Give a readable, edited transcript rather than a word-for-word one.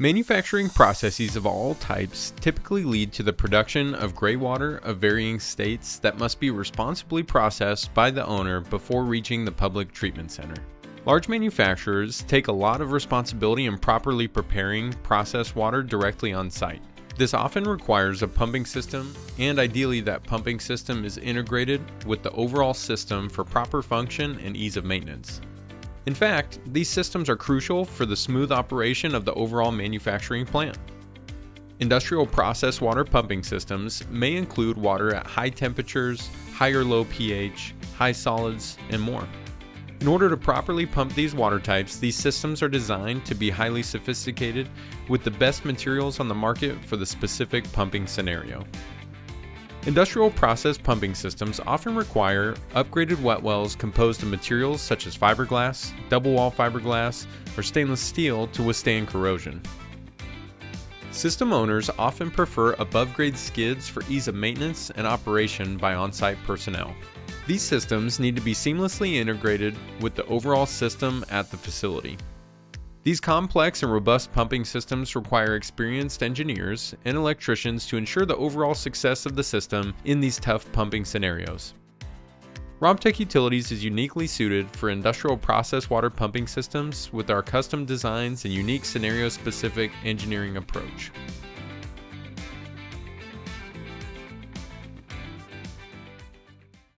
Manufacturing processes of all types typically lead to the production of gray water of varying states that must be responsibly processed by the owner before reaching the public treatment center. Large manufacturers take a lot of responsibility in properly preparing processed water directly on site. This often requires a pumping system, and ideally that pumping system is integrated with the overall system for proper function and ease of maintenance. In fact, these systems are crucial for the smooth operation of the overall manufacturing plant. Industrial process water pumping systems may include water at high temperatures, high or low pH, high solids, and more. In order to properly pump these water types, these systems are designed to be highly sophisticated with the best materials on the market for the specific pumping scenario. Industrial process pumping systems often require upgraded wet wells composed of materials such as fiberglass, double wall fiberglass, or stainless steel to withstand corrosion. System owners often prefer above-grade skids for ease of maintenance and operation by on-site personnel. These systems need to be seamlessly integrated with the overall system at the facility. These complex and robust pumping systems require experienced engineers and electricians to ensure the overall success of the system in these tough pumping scenarios. Romtec Utilities is uniquely suited for industrial process water pumping systems with our custom designs and unique scenario-specific engineering approach.